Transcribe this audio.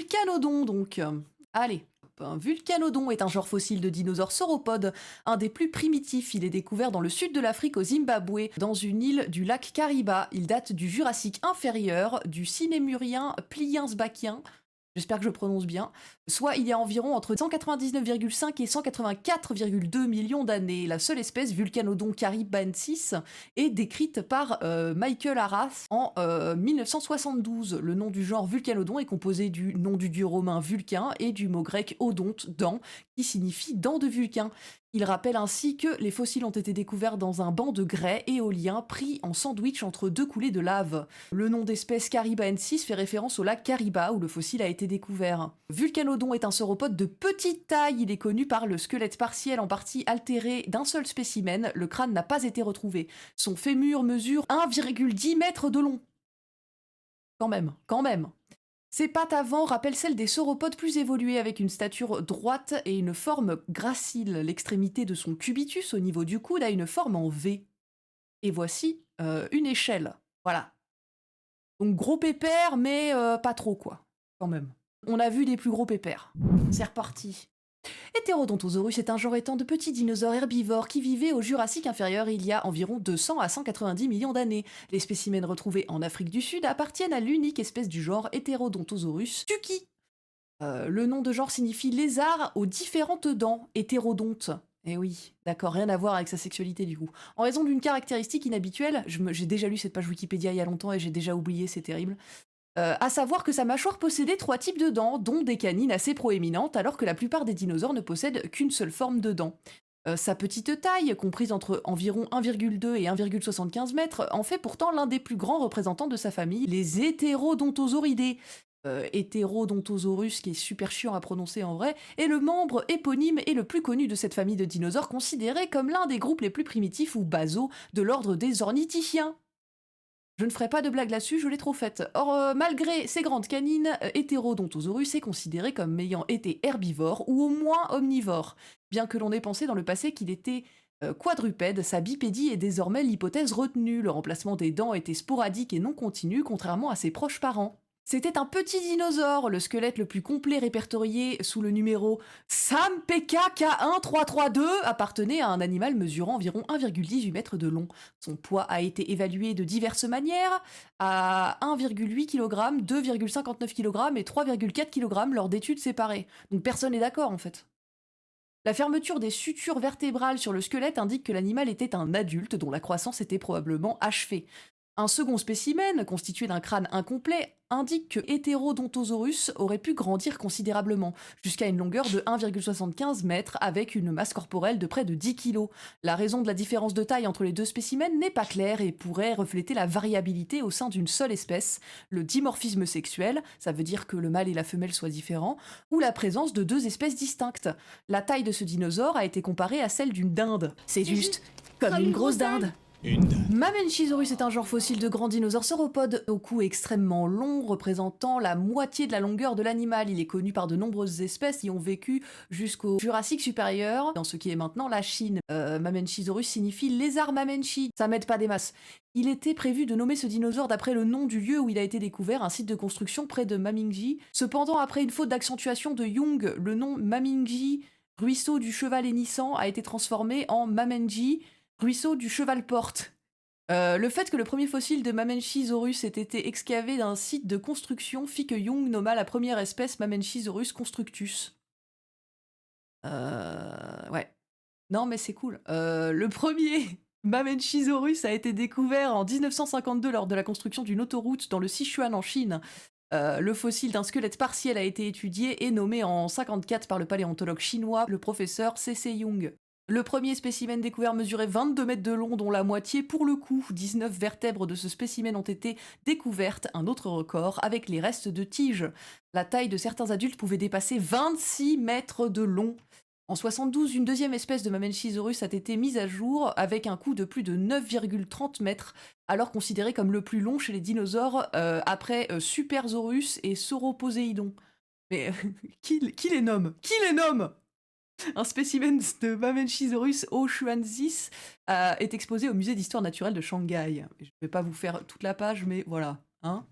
Vulcanodon donc. Allez. Un Vulcanodon est un genre fossile de dinosaures sauropodes, un des plus primitifs. Il est découvert dans le sud de l'Afrique au Zimbabwe, dans une île du lac Kariba. Il date du Jurassique inférieur, du Sinémurien pliensbachien, j'espère que je prononce bien, soit il y a environ entre 199,5 et 184,2 millions d'années. La seule espèce, Vulcanodon caribensis, est décrite par Michael Arras en 1972. Le nom du genre Vulcanodon est composé du nom du dieu romain Vulcain et du mot grec odonte, dent, qui signifie dent de Vulcain. Il rappelle ainsi que les fossiles ont été découverts dans un banc de grès éolien pris en sandwich entre deux coulées de lave. Le nom d'espèce Caribensis fait référence au lac Kariba où le fossile a été découvert. Vulcanodon est un sauropode de petite taille. Il est connu par le squelette partiel en partie altéré d'un seul spécimen. Le crâne n'a pas été retrouvé. Son fémur mesure 1,10 mètres de long. Quand même. Ses pattes avant rappellent celles des sauropodes plus évolués avec une stature droite et une forme gracile. L'extrémité de son cubitus au niveau du coude a une forme en V. Et voici une échelle. Voilà. Donc gros pépère, mais pas trop quoi, quand même. On a vu des plus gros pépères. C'est reparti. Heterodontosaurus est un genre étang de petits dinosaures herbivores qui vivaient au Jurassique inférieur il y a environ 200 à 190 millions d'années. Les spécimens retrouvés en Afrique du Sud appartiennent à l'unique espèce du genre Heterodontosaurus, Tuki. Le nom de genre signifie lézard aux différentes dents, hétérodonte. Eh oui, d'accord, rien à voir avec sa sexualité du coup. En raison d'une caractéristique inhabituelle, j'ai déjà lu cette page Wikipédia il y a longtemps et j'ai déjà oublié, c'est terrible. À savoir que sa mâchoire possédait 3 types de dents, dont des canines assez proéminentes, alors que la plupart des dinosaures ne possèdent qu'une seule forme de dents. Sa petite taille, comprise entre environ 1,2 et 1,75 mètres, en fait pourtant l'un des plus grands représentants de sa famille, les Heterodontosauridés. Heterodontosaurus, qui est super chiant à prononcer en vrai, est le membre éponyme et le plus connu de cette famille de dinosaures, considéré comme l'un des groupes les plus primitifs ou basaux de l'ordre des ornithichiens. Je ne ferai pas de blague là-dessus, je l'ai trop faite. Or, malgré ses grandes canines, Heterodontosaurus est considéré comme ayant été herbivore ou au moins omnivore. Bien que l'on ait pensé dans le passé qu'il était quadrupède, sa bipédie est désormais l'hypothèse retenue. Le remplacement des dents était sporadique et non continu, contrairement à ses proches parents. C'était un petit dinosaure, le squelette le plus complet répertorié sous le numéro SAMPK-K1332 appartenait à un animal mesurant environ 1,18 m de long. Son poids a été évalué de diverses manières, à 1,8 kg, 2,59 kg et 3,4 kg lors d'études séparées. Donc personne n'est d'accord en fait. La fermeture des sutures vertébrales sur le squelette indique que l'animal était un adulte dont la croissance était probablement achevée. Un second spécimen, constitué d'un crâne incomplet, indique que Heterodontosaurus aurait pu grandir considérablement, jusqu'à une longueur de 1,75 m avec une masse corporelle de près de 10 kg. La raison de la différence de taille entre les deux spécimens n'est pas claire et pourrait refléter la variabilité au sein d'une seule espèce, le dimorphisme sexuel, ça veut dire que le mâle et la femelle soient différents, ou la présence de deux espèces distinctes. La taille de ce dinosaure a été comparée à celle d'une dinde. C'est juste comme une grosse dinde. Mamenchisaurus est un genre fossile de grands dinosaures sauropodes au cou extrêmement long, représentant la moitié de la longueur de l'animal. Il est connu par de nombreuses espèces qui ont vécu jusqu'au Jurassique supérieur, dans ce qui est maintenant la Chine. Mamenchisaurus signifie lézard mamenchi, ça m'aide pas des masses. Il était prévu de nommer ce dinosaure d'après le nom du lieu où il a été découvert, un site de construction près de Mamingji. Cependant, après une faute d'accentuation de Young, le nom Mamingji, ruisseau du cheval hennissant, a été transformé en Mamenji, ruisseau du cheval porte. Le fait que le premier fossile de Mamenchisaurus ait été excavé d'un site de construction fit que Young nomma la première espèce Mamenchisaurus constructus. Ouais. Non mais c'est cool. Le premier Mamenchisaurus a été découvert en 1952 lors de la construction d'une autoroute dans le Sichuan en Chine. Le fossile d'un squelette partiel a été étudié et nommé en 1954 par le paléontologue chinois, le professeur C.C. Young. Le premier spécimen découvert mesurait 22 mètres de long, dont la moitié pour le cou. 19 vertèbres de ce spécimen ont été découvertes, un autre record, avec les restes de tiges. La taille de certains adultes pouvait dépasser 26 mètres de long. En 1972, une deuxième espèce de Mamenchisaurus a été mise à jour avec un cou de plus de 9,30 mètres, alors considéré comme le plus long chez les dinosaures après Supersaurus et Sauroposéidon. Mais qui les nomme? Qui les nomme? Un spécimen de Mamenchisaurus Ochuanzis est exposé au musée d'histoire naturelle de Shanghai. Je ne vais pas vous faire toute la page, mais voilà. Hein,